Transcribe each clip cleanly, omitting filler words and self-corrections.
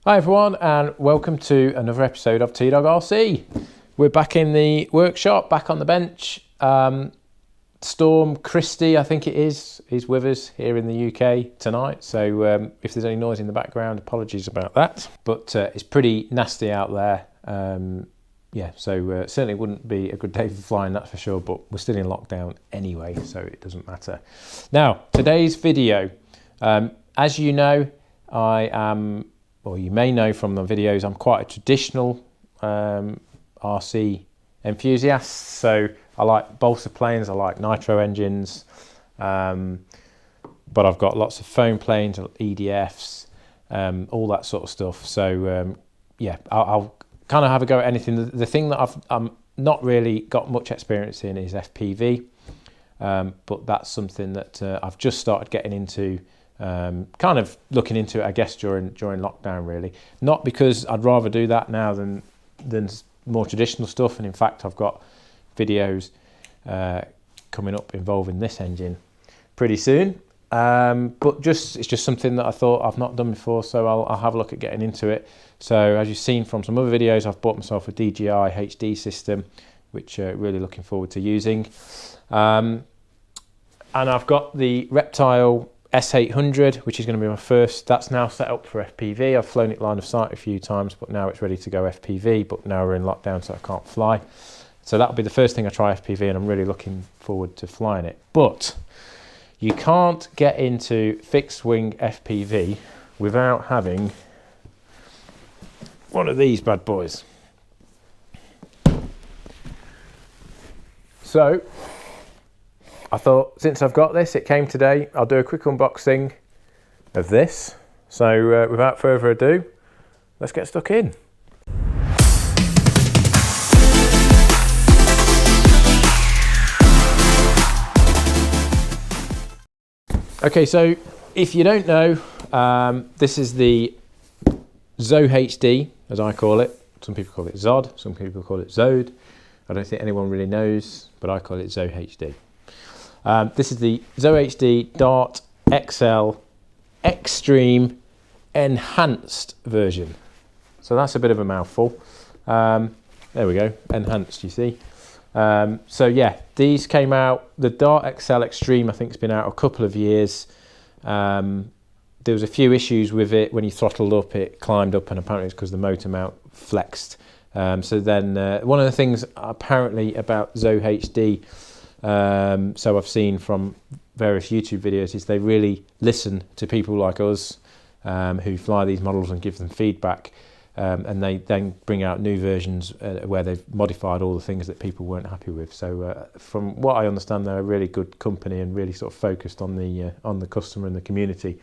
Hi everyone, and welcome to another episode of T-Dog RC. We're back in the workshop, back on the bench. Storm Christie, I think it is with us here in the UK tonight. So if there's any noise in the background, apologies about that. But it's pretty nasty out there. So certainly wouldn't be a good day for flying, that's for sure. But we're still in lockdown anyway, so it doesn't matter. Now, today's video, as you know, I am, or you may know from the videos, I'm quite a traditional RC enthusiast. So I like balsa planes, I like nitro engines, but I've got lots of foam planes, EDFs, all that sort of stuff. So I'll kind of have a go at anything. The thing that I'm not really got much experience in is FPV, but that's something that I've just started getting into. Kind of looking into it, I guess, during lockdown, really. Not because I'd rather do that now than more traditional stuff, and in fact I've got videos coming up involving this engine pretty soon, but it's just something that I thought I've not done before, so I'll have a look at getting into it. So as you've seen from some other videos, I've bought myself a DJI HD system, which really looking forward to using, and I've got the Reptile S800, which is going to be my first. That's now set up for FPV. I've flown it line of sight a few times, but now it's ready to go FPV, but now we're in lockdown, so I can't fly. So that'll be the first thing I try FPV, and I'm really looking forward to flying it. But you can't get into fixed wing FPV without having one of these bad boys. So I thought, since I've got this, it came today, I'll do a quick unboxing of this. So without further ado, let's get stuck in. Okay, so if you don't know, this is the ZOHD, as I call it. Some people call it ZOD, some people call it ZOHD. I don't think anyone really knows, but I call it ZOHD. This is the ZOHD Dart XL Extreme Enhanced version. So that's a bit of a mouthful. There we go, enhanced, you see. So yeah, these came out, the Dart XL Extreme I think has been out a couple of years. There was a few issues with it. When you throttled up, it climbed up, and apparently it's because the motor mount flexed. So then one of the things apparently about ZOHD, so I've seen from various YouTube videos, is they really listen to people like us who fly these models and give them feedback, and they then bring out new versions where they've modified all the things that people weren't happy with. So from what I understand, they're a really good company and really sort of focused on the customer and the community.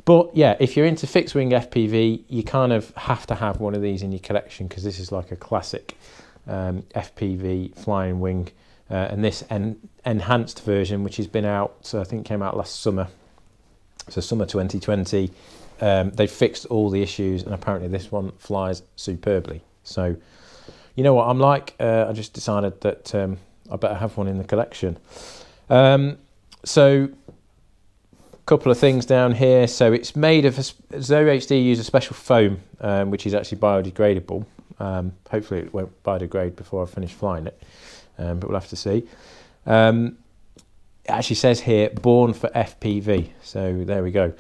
But yeah, if you're into fixed wing FPV, you kind of have to have one of these in your collection, because this is like a classic FPV flying wing. And this enhanced version, which has been out, I think came out last summer, so summer 2020, they fixed all the issues, and apparently this one flies superbly. So you know what I'm like, I just decided that I better have one in the collection. So a couple of things down here. So it's made of, ZOHD use a special foam, which is actually biodegradable. Hopefully it won't biodegrade before I finish flying it. But we'll have to see. It actually says here, born for FPV. So there we go.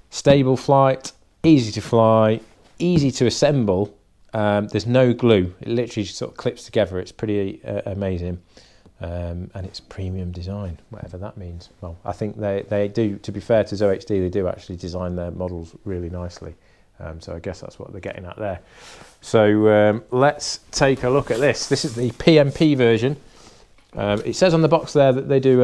Stable flight, easy to fly, easy to assemble. There's no glue. It literally just sort of clips together. It's pretty amazing. And it's premium design, whatever that means. Well, I think they do, to be fair to ZOHD, they do actually design their models really nicely. So I guess that's what they're getting at there. So let's take a look at this. This is the PMP version. It says on the box there that they do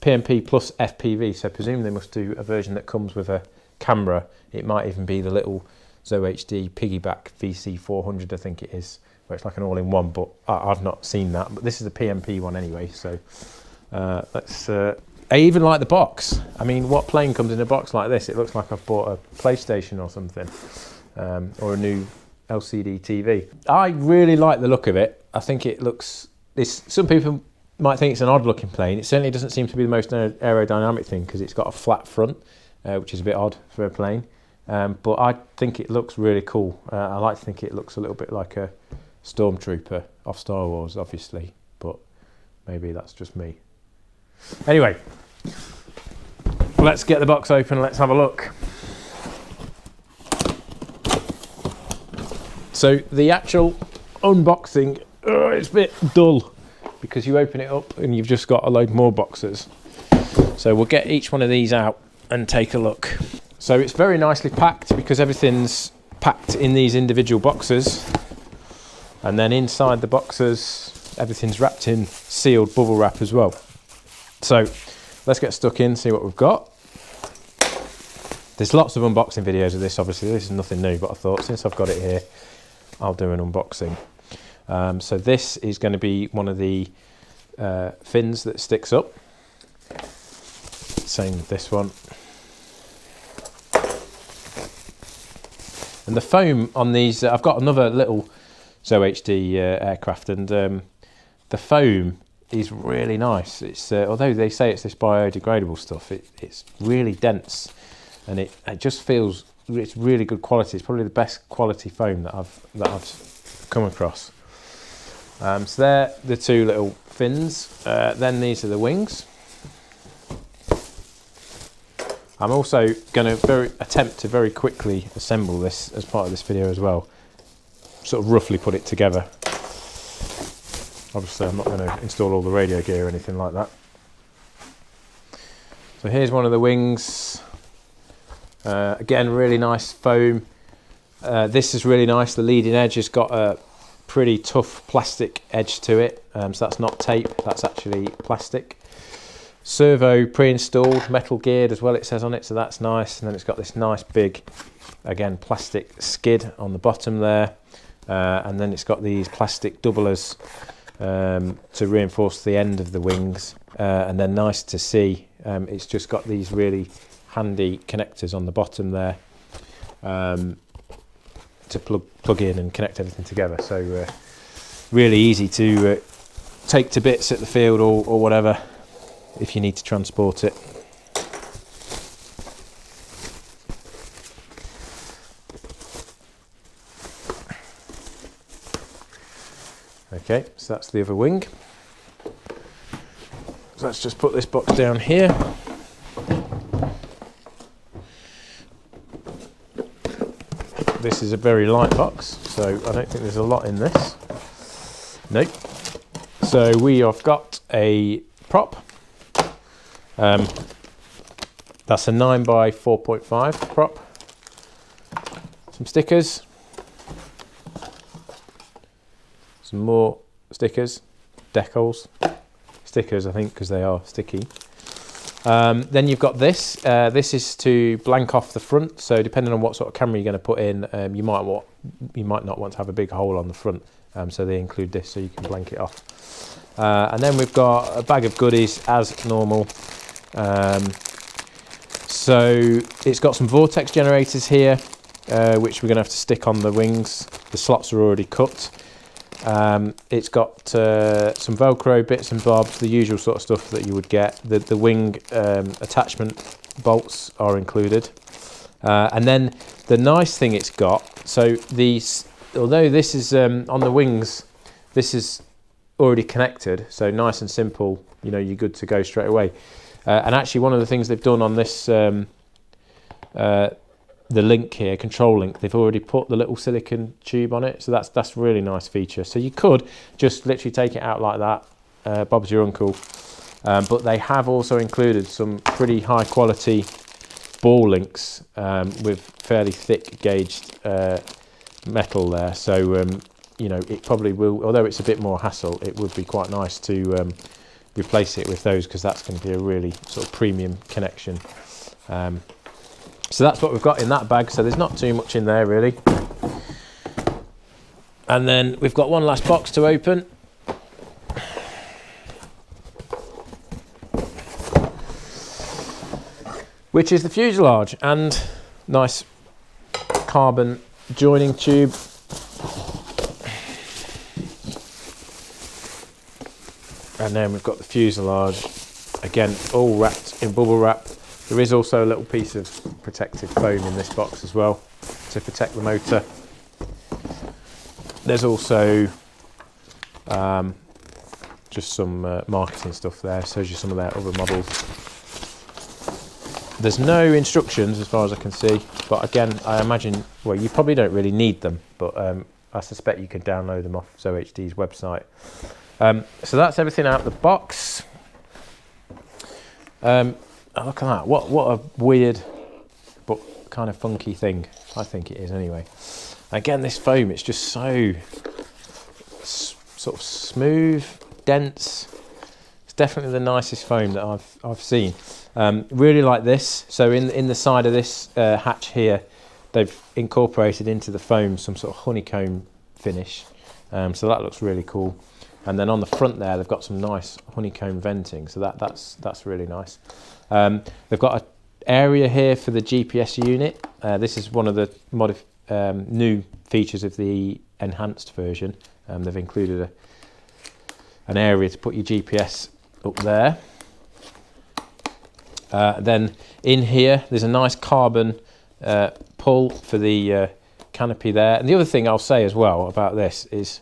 PMP plus FPV, so I presume they must do a version that comes with a camera. It might even be the little ZOHD piggyback VC400, I think it is, where it's like an all-in-one, but I've not seen that. But this is the PMP one anyway, so let's... I even like the box. I mean, what plane comes in a box like this? It looks like I've bought a PlayStation or something, or a new LCD TV. I really like the look of it. I think it looks... Some people might think it's an odd looking plane. It certainly doesn't seem to be the most aerodynamic thing, because it's got a flat front, which is a bit odd for a plane. but I think it looks really cool. I like to think it looks a little bit like a stormtrooper off Star Wars, obviously, but maybe that's just me. Anyway, let's get the box open, let's have a look. So the actual unboxing, it's a bit dull because you open it up and you've just got a load more boxes. So we'll get each one of these out and take a look. So it's very nicely packed because everything's packed in these individual boxes, and then inside the boxes everything's wrapped in sealed bubble wrap as well. So let's get stuck in, see what we've got. There's lots of unboxing videos of this, obviously this is nothing new, but I thought since I've got it here I'll do an unboxing. So this is going to be one of the fins that sticks up. Same with this one. And the foam on these, I've got another little ZOHD aircraft, and the foam is really nice. It's although they say it's this biodegradable stuff, it's really dense, and it just feels it's really good quality. It's probably the best quality foam that I've come across. So they're the two little fins. Then these are the wings. I'm also going to attempt to very quickly assemble this as part of this video as well. Sort of roughly put it together. Obviously I'm not going to install all the radio gear or anything like that. So here's one of the wings. Again, really nice foam. This is really nice. The leading edge has got a pretty tough plastic edge to it. So that's not tape, that's actually plastic. Servo pre-installed, metal geared as well, it says on it, so that's nice. And then it's got this nice big, again, plastic skid on the bottom there. And then it's got these plastic doublers to reinforce the end of the wings. And then nice to see, it's just got these really handy connectors on the bottom there to plug in and connect everything together. So really easy to take to bits at the field or whatever, if you need to transport it. Okay, so that's the other wing. So let's just put this box down here. This is a very light box, so I don't think there's a lot in this. Nope. So we have got a prop. That's a 9 by 4.5 prop. Some stickers. Some more stickers. Decals. Stickers, I think, because they are sticky. Then you've got this. This is to blank off the front. So depending on what sort of camera you're going to put in, you might not want to have a big hole on the front. So they include this so you can blank it off. And then we've got a bag of goodies as normal. So it's got some vortex generators here, which we're going to have to stick on the wings. The slots are already cut. It's got some Velcro bits and bobs, the usual sort of stuff that you would get. The wing attachment bolts are included. And then the nice thing it's got, so although this is on the wings, this is already connected, so nice and simple, you know, you're good to go straight away. And actually one of the things they've done on this, the link here, control link, they've already put the little silicone tube on it, so that's a really nice feature. So you could just literally take it out like that, Bob's your uncle, but they have also included some pretty high quality ball links with fairly thick gauged metal there, so you know, it probably will, although it's a bit more hassle, it would be quite nice to replace it with those, because that's going to be a really sort of premium connection. So that's what we've got in that bag, so there's not too much in there really. And then we've got one last box to open. Which is the fuselage, and nice carbon joining tube. And then we've got the fuselage, again all wrapped in bubble wrap. There is also a little piece of protective foam in this box as well to protect the motor. There's also just some marketing stuff there, shows you some of their other models. There's no instructions as far as I can see, but again, I imagine, well, you probably don't really need them, but I suspect you can download them off ZOHD's website. So that's everything out of the box. Look at that, what a weird but kind of funky thing. I think it is anyway. Again, this foam, it's just so sort of smooth, dense. It's definitely the nicest foam that I've seen. Really like this. So in the side of this hatch here, they've incorporated into the foam some sort of honeycomb finish. So that looks really cool. And then on the front there, they've got some nice honeycomb venting. So that's really nice. They've got an area here for the GPS unit. This is one of the new features of the enhanced version. They've included an area to put your GPS up there. Then in here, there's a nice carbon pull for the canopy there. And the other thing I'll say as well about this is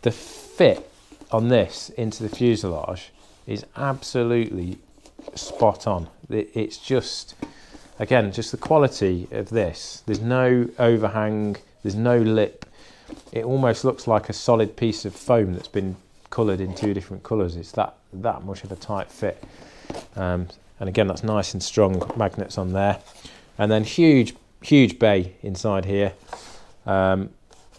the fit on this into the fuselage is absolutely spot on. It's just, again, just the quality of this. There's no overhang, there's no lip. It almost looks like a solid piece of foam that's been coloured in two different colours. It's that much of a tight fit. And again, that's nice and strong magnets on there. And then huge bay inside here.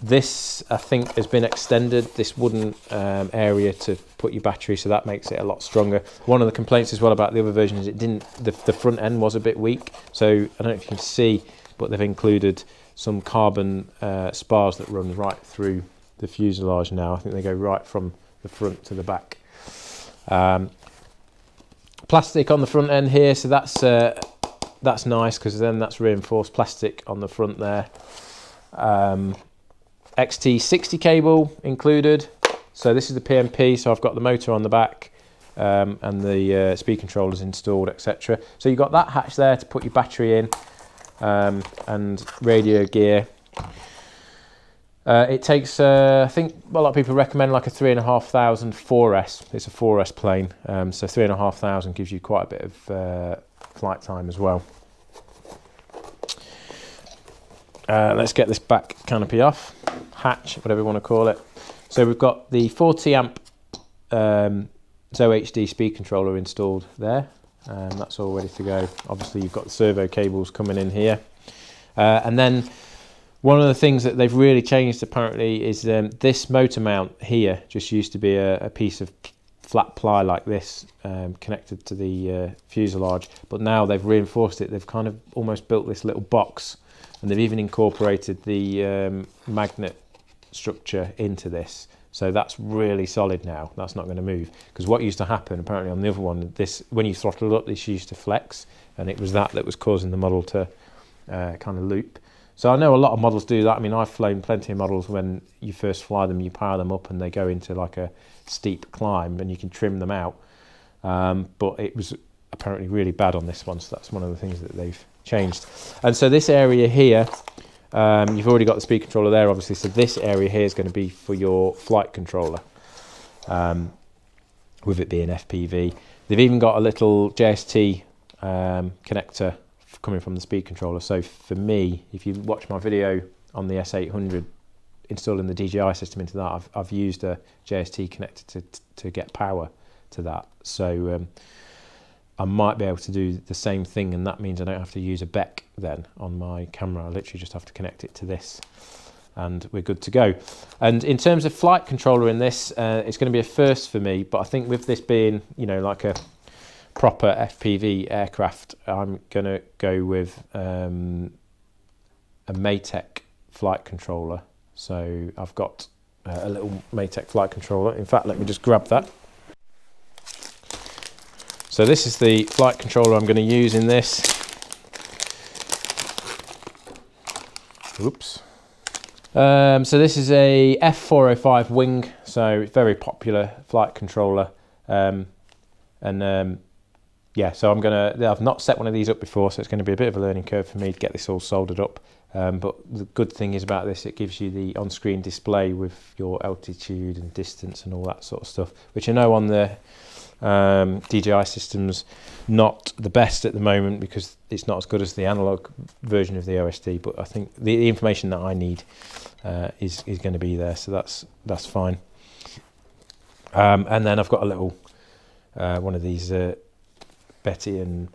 This, I think, has been extended, this wooden area to put your battery, so that makes it a lot stronger. One of the complaints as well about the other version is the front end was a bit weak. So I don't know if you can see, but they've included some carbon spars that run right through the fuselage now. I think they go right from the front to the back. Plastic on the front end here, so that's nice, because then that's reinforced plastic on the front there. XT60 cable included. So this is the PMP, so I've got the motor on the back and the speed controllers installed, etc. So you've got that hatch there to put your battery in and radio gear. It takes, I think a lot of people recommend like a 3,500 4S. It's a 4S plane, so 3,500 gives you quite a bit of flight time as well. Let's get this back canopy off, hatch, whatever you want to call it. So we've got the 40 amp ZOHD speed controller installed there. That's all ready to go. Obviously you've got the servo cables coming in here. And then one of the things that they've really changed apparently is this motor mount here just used to be a piece of flat ply like this connected to the fuselage, but now they've reinforced it. They've kind of almost built this little box, and they've even incorporated the magnet structure into this. So that's really solid now. That's not going to move, because what used to happen apparently on the other one, this, when you throttled up, this used to flex, and it was that was causing the model to kind of loop. So I know a lot of models do that. I mean, I've flown plenty of models when you first fly them, you power them up and they go into like a steep climb and you can trim them out. But it was apparently really bad on this one, so that's one of the things that they've changed. And so this area here, you've already got the speed controller there, obviously, so this area here is going to be for your flight controller, with it being FPV. They've even got a little JST connector coming from the speed controller. So for me, if you watch my video on the S800 installing the DJI system into that, I've used a JST connector to get power to that. So I might be able to do the same thing, and that means I don't have to use a BEPP then on my camera. I literally just have to connect it to this and we're good to go. And in terms of flight controller in this, it's going to be a first for me, but I think with this being, you know, like a proper FPV aircraft, I'm going to go with a Maytech flight controller. So I've got a little Maytech flight controller. In fact, let me just grab that. So this is the flight controller I'm going to use in this. Oops. So this is a F405 Wing, so very popular flight controller. yeah, so I've not set one of these up before, so it's going to be a bit of a learning curve for me to get this all soldered up. But the good thing is about this, it gives you the on-screen display with your altitude and distance and all that sort of stuff, which I know on the DJI systems not the best at the moment because it's not as good as the analog version of the OSD, but I think the information that I need is going to be there, so that's fine. And then I've got a little one of these BEPP and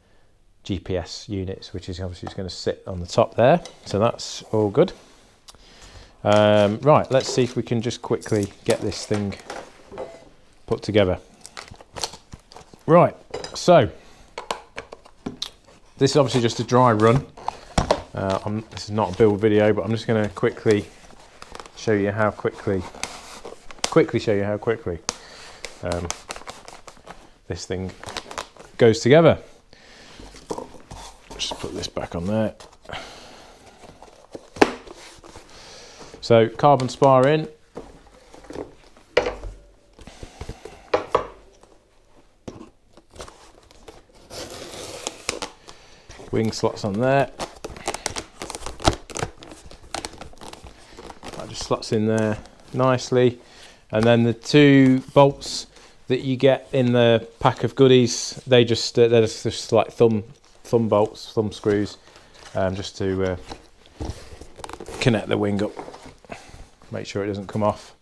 GPS units, which is obviously just going to sit on the top there, so that's all good. Right, let's see if we can just quickly get this thing put together. Right, so this is obviously just a dry run. This is not a build video, but I'm just going to quickly show you how quickly this thing goes together. Just put this back on there. So carbon spar in. Wing slots on there. That just slots in there nicely. And then the 2 bolts that you get in the pack of goodies, they're just like thumb bolts, thumb screws, just to connect the wing up, make sure it doesn't come off.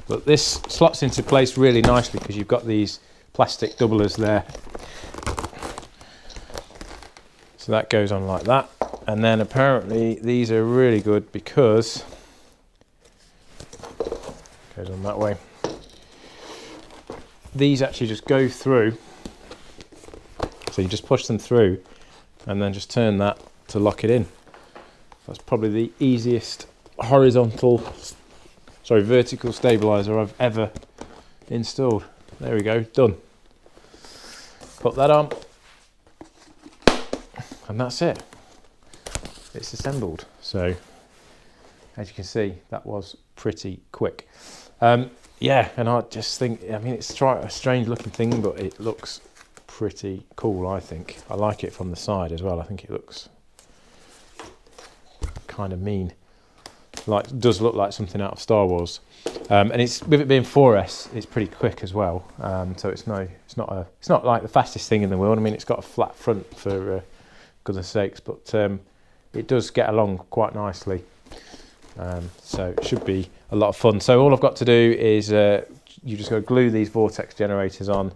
But this slots into place really nicely because you've got these plastic doublers there. So that goes on like that. And then apparently these are really good because goes on that way. These actually just go through, so you just push them through and then just turn that to lock it in. That's probably the easiest vertical stabilizer I've ever installed. There we go, done. Put that on and that's it. It's assembled. So as you can see, that was pretty quick. Yeah, and I just think, I mean, it's a strange looking thing, but it looks pretty cool, I think. I like it from the side as well. I think it looks kind of mean. Like, does look like something out of Star Wars. And it's, with it being 4S, it's pretty quick as well. So it's not like the fastest thing in the world. I mean, it's got a flat front for goodness sakes, but it does get along quite nicely. So it should be a lot of fun. So all I've got to do is you just got to glue these vortex generators on,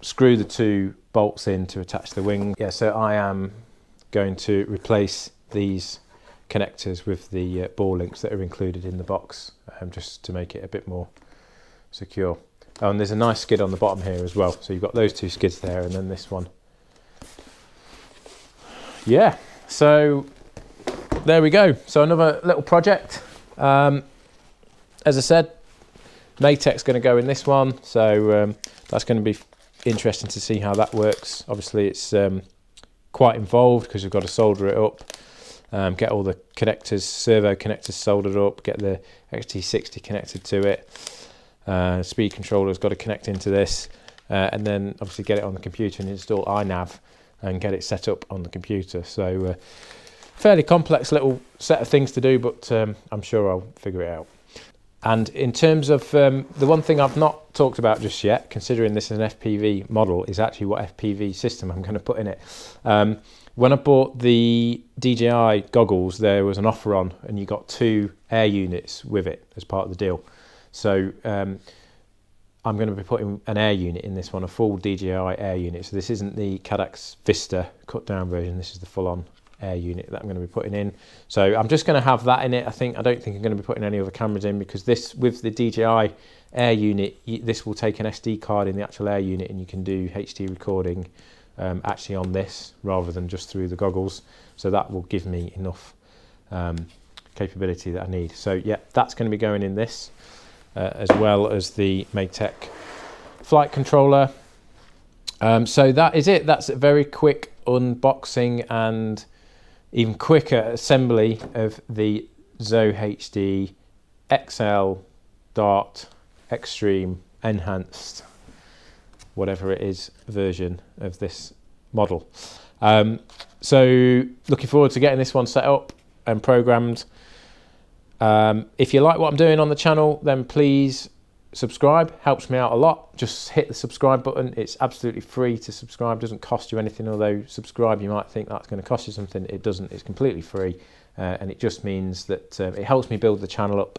screw the 2 bolts in to attach the wing. Yeah, so I am going to replace these connectors with the ball links that are included in the box, just to make it a bit more secure. Oh, and there's a nice skid on the bottom here as well. So you've got those 2 skids there and then this one. Yeah, so there we go. So another little project. As I said, Maytec's going to go in this one, so that's going to be interesting to see how that works. Obviously it's quite involved because we've got to solder it up, get all the connectors, servo connectors soldered up, get the XT60 connected to it, speed controller's got to connect into this, and then obviously get it on the computer and install iNav and get it set up on the computer. So fairly complex little set of things to do, but I'm sure I'll figure it out. And in terms of the one thing I've not talked about just yet, considering this is an FPV model, is actually what FPV system I'm going to put in it. When I bought the DJI goggles, there was an offer on and you got 2 air units with it as part of the deal. So I'm going to be putting an air unit in this one, a full DJI air unit. So this isn't the Cadax Vista cut down version, this is the full on air unit that I'm going to be putting in. So I'm just going to have that in it. I don't think I'm going to be putting any other cameras in, because this, with the DJI air unit, this will take an SD card in the actual air unit and you can do HD recording actually on this rather than just through the goggles. So that will give me enough capability that I need. So yeah, that's going to be going in this, as well as the Maytec flight controller. So that is it. That's a very quick unboxing and even quicker assembly of the ZOHD XL Dart Extreme Enhanced, whatever it is, version of this model. So looking forward to getting this one set up and programmed. If you like what I'm doing on the channel, then please subscribe. Helps me out a lot. Just hit the subscribe button. It's absolutely free to subscribe. Doesn't cost you anything. Although subscribe, you might think that's going to cost you something. It doesn't. It's completely free, and it just means that it helps me build the channel up.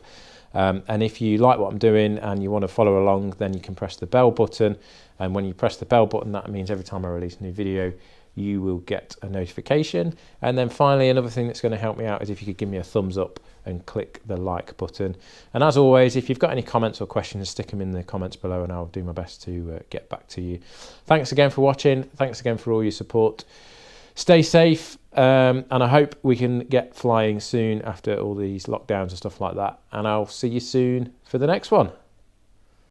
And if you like what I'm doing and you want to follow along, then you can press the bell button. And when you press the bell button, that means every time I release a new video, you will get a notification. And then finally, another thing that's going to help me out is if you could give me a thumbs up and click the like button. And as always, if you've got any comments or questions, stick them in the comments below and I'll do my best to get back to you. Thanks again for watching. Thanks again for all your support. Stay safe, and I hope we can get flying soon after all these lockdowns and stuff like that. And I'll see you soon for the next one.